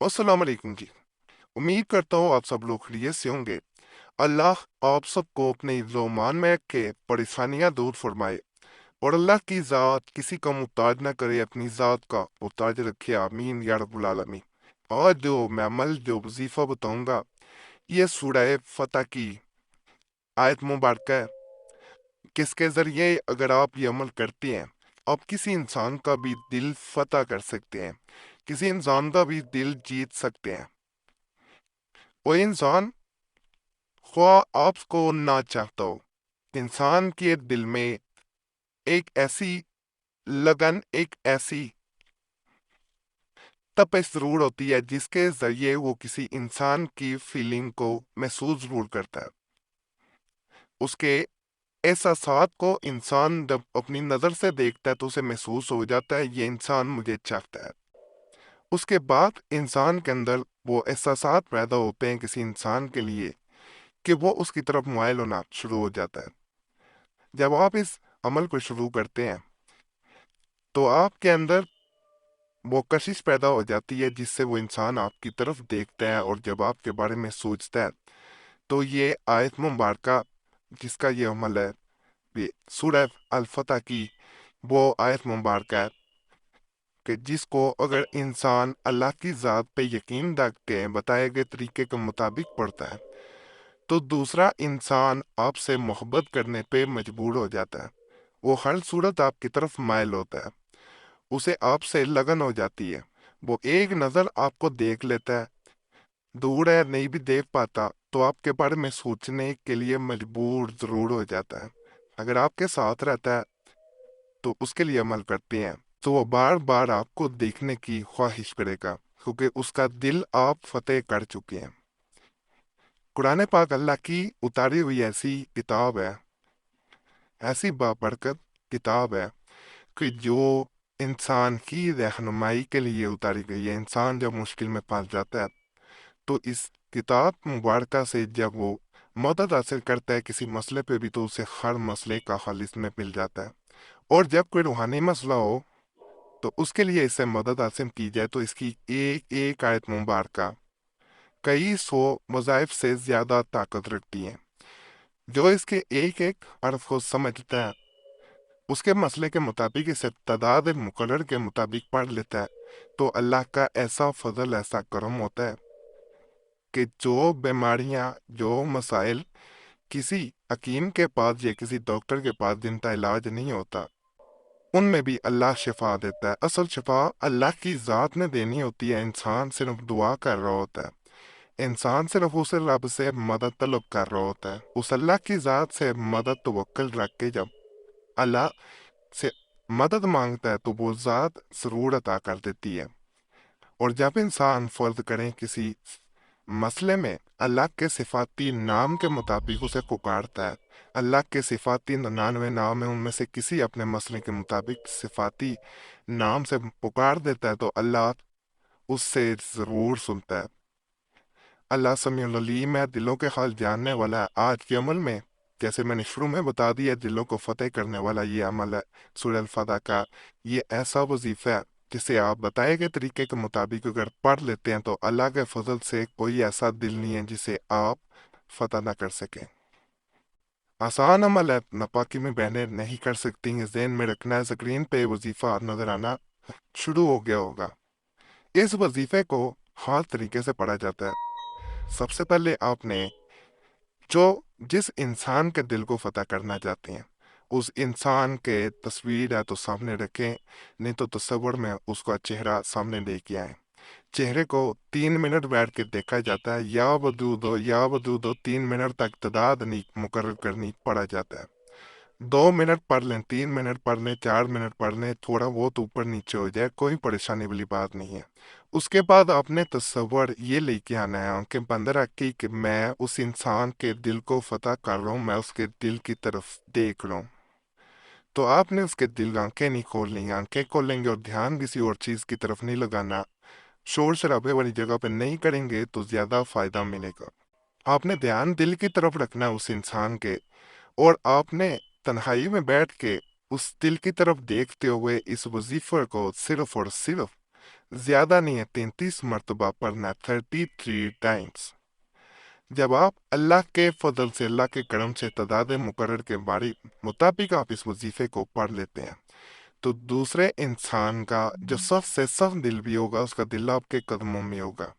अस्सलाम वालेकुम जी। उम्मीद करता हूँ आप सब लोग खैरियत से होंगे। अल्लाह आप सबको अपने ईमान में रख के परेशानियां दूर फरमाए और अल्लाह की ज़ात किसी का मुहताज ना करे, अपनी ज़ात का मुहताज रखे। आमीन या रब्बुल आलमीन। आज मैं अमल वजीफ़ा बताऊंगा, ये सूरह फतह की आयत मुबारक है, किसके ज़रिए अगर आप ये अमल करते हैं आप किसी इंसान का भी दिल फतह कर सकते हैं, किसी इंसान का भी दिल जीत सकते हैं। वो इंसान ख्वाह आपको ना चाहता हो, इंसान के दिल में एक ऐसी लगन, एक ऐसी तपिश जरूर होती है जिसके जरिए वो किसी इंसान की फीलिंग को महसूस जरूर करता है। उसके एहसासात को इंसान जब अपनी नज़र से देखता है तो उसे महसूस हो जाता है ये इंसान मुझे चाहता है। उसके बाद इंसान के अंदर वो एहसासात पैदा होते हैं किसी इंसान के लिए कि वो उसकी तरफ मायल होना शुरू हो जाता है। जब आप इस अमल को शुरू करते हैं तो आपके अंदर वो कशिश पैदा हो जाती है जिससे वो इंसान आपकी तरफ देखता है और जब आपके बारे में सोचता है। तो ये आयत मुबारका जिसका ये अमल है, ये सूरह अल फतह की वो आयत मुबारका है कि जिसको अगर इंसान अल्लाह की ज़ात पे यकीन रख के बताए गए तरीके के मुताबिक पढ़ता है तो दूसरा इंसान आपसे मोहब्बत करने पे मजबूर हो जाता है। वो हर सूरत आपकी तरफ मायल होता है, उसे आपसे लगन हो जाती है। वो एक नज़र आपको देख लेता है, दूर है नहीं भी देख पाता तो आपके बारे में सोचने के लिए मजबूर ज़रूर हो जाता है। अगर आपके साथ रहता है तो उसके लिए अमल करते हैं तो वो बार बार आपको देखने की ख्वाहिश करेगा क्योंकि उसका दिल आप फतेह कर चुके हैं। कुरान पाक अल्लाह की उतारी हुई ऐसी किताब है, ऐसी बाबरकत किताब है कि जो इंसान की रहनुमाई के लिए उतारी गई है। इंसान जब मुश्किल में फंस जाता है तो इस किताब मुबारक से जब वो मदद हासिल करता है किसी मसले पे भी तो उसे हर मसले का हल इसमें मिल जाता है। और जब कोई रूहानी मसला हो तो उसके लिए इससे मदद हासिल की जाए तो इसकी एक एक आयत मुबारक कई सौ वज़ाइफ से ज्यादा ताकत रखती है। जो इसके एक एक हर्फ को समझता है उसके मसले के मुताबिक इसे तादाद मुकर्रर के मुताबिक पढ़ लेता है तो अल्लाह का ऐसा फजल, ऐसा करम होता है कि जो बीमारियां, जो मसाइल किसी हकीम के पास या किसी डॉक्टर के पास जिनका इलाज नहीं होता उनमें भी अल्लाह शिफा देता है। असल शिफा अल्लाह की ज़ात ने देनी होती है, इंसान सिर्फ दुआ कर रहा होता है। इंसान सिर्फ उसे रब से मदद तलब कर रहा होता है। उस अल्लाह की ज़ात से मदद तवक्कुल रख के जब अल्लाह से मदद मांगता है तो वो ज़ात ज़रूर अता कर देती है। और जब इंसान फर्ज करें किसी मसले में अल्लाह के सिफाती नाम के मुताबिक उसे पुकारता है, अल्लाह के सिफाती 99 नाम है उनमें से किसी अपने मसले के मुताबिक सिफाती नाम से पुकार देता है तो अल्लाह उससे ज़रूर सुनता है। अल्लाह समीउल अलीम है, दिलों के हाल जानने वाला है। आज के अमल में जैसे मैंने शुरू में बता दिया दिलों को फतेह करने वाला ये अमल है सूरह अल फतह का। ये ऐसा वजीफा है जिसे आप बताए गए तरीके के मुताबिक अगर पढ़ लेते हैं तो अल्लाह के फजल से कोई ऐसा दिल नहीं है जिसे आप फतह ना कर सकें। आसान अमल है, नापाकी में बहने नहीं कर सकती हैं। ज़हन में रखना है, स्क्रीन पे वजीफा नजर आना शुरू हो गया होगा। इस वजीफे को खास तरीके से पढ़ा जाता है। सबसे पहले आपने जो जिस इंसान के दिल को फतह करना चाहते हैं उस इंसान के तस्वीर है तो सामने रखें, नहीं तो तस्वर में उसका चेहरा सामने लेके आए। चेहरे को 3 मिनट बैठ के देखा जाता है, या वजूद हो 3 मिनट तक तादाद नहीं मुकर्रर करनी पड़ा जाता है। 2 मिनट पढ़ लें, 3 मिनट पढ़ लें, 4 मिनट पढ़ लें, थोड़ा बहुत ऊपर नीचे हो जाए कोई परेशानी वाली बात नहीं है। उसके बाद आपने तस्वर ये लेके आना है, आंखें बंद रख के कि मैं उस इंसान के दिल को फतह कर रहा हूँ, मैं उसके दिल की तरफ देख रहा हूँ। तो आपने उसके दिल आंखें नहीं खोलनी, आंखें खोलेंगे और ध्यान किसी और चीज की तरफ नहीं लगाना, शोर शराबे वाली जगह पे नहीं करेंगे तो ज्यादा फायदा मिलेगा। आपने ध्यान दिल की तरफ रखना है उस इंसान के, और आपने तन्हाई में बैठ के उस दिल की तरफ देखते हुए इस वजीफे को सिर्फ और सिर्फ زیادہ نہیں ہے، 33 مرتبہ پڑھنا ہے، 33 ٹائمز۔ جب آپ اللہ کے فضل سے، اللہ کے کرم سے تعداد مقرر کے مطابق آپ اس وظیفے کو پڑھ لیتے ہیں، تو دوسرے انسان کا جو سخت سے سخت دل بھی ہوگا، اس کا دل آپ کے قدموں میں ہوگا،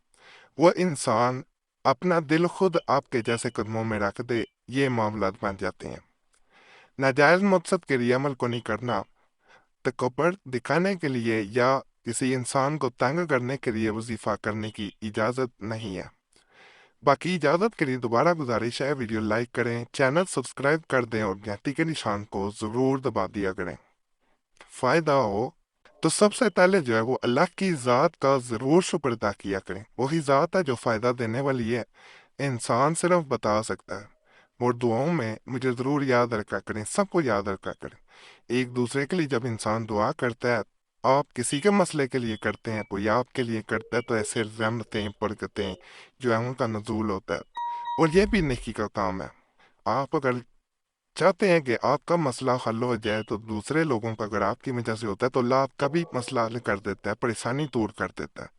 وہ انسان اپنا دل خود آپ کے جیسے قدموں میں رکھ دے، یہ معاملات بن جاتے ہیں۔ ناجائز مقصد کے لیے عمل کو نہیں کرنا، تکبر دکھانے کے لیے یا کسی انسان کو تنگ کرنے کے لیے وظیفہ کرنے کی اجازت نہیں ہے۔ باقی اجازت کے لیے دوبارہ گزارش ہے، ویڈیو لائک کریں، چینل سبسکرائب کر دیں اور گھنٹی کے نشان کو ضرور دبا دیا کریں۔ فائدہ ہو تو سب سے پہلے جو ہے وہ اللہ کی ذات کا ضرور شکر ادا کیا کریں، وہی ذات ہے جو فائدہ دینے والی ہے، انسان صرف بتا سکتا ہے۔ اور دعاؤں میں مجھے ضرور یاد رکھا کریں، سب کو یاد رکھا کریں۔ ایک دوسرے کے لیے جب انسان دعا کرتا ہے، آپ کسی کے مسئلے کے لیے کرتے ہیں، کوئی آپ کے لیے کرتا ہے، تو ایسے رحمتیں برکتیں جو ہے ان کا نزول ہوتا ہے، اور یہ بھی نیکی کا کام ہے۔ آپ اگر چاہتے ہیں کہ آپ کا مسئلہ حل ہو جائے، تو دوسرے لوگوں کا اگر آپ کی وجہ سے ہوتا ہے تو اللہ آپ کا بھی مسئلہ حل کر دیتا ہے، پریشانی دور کر دیتا ہے۔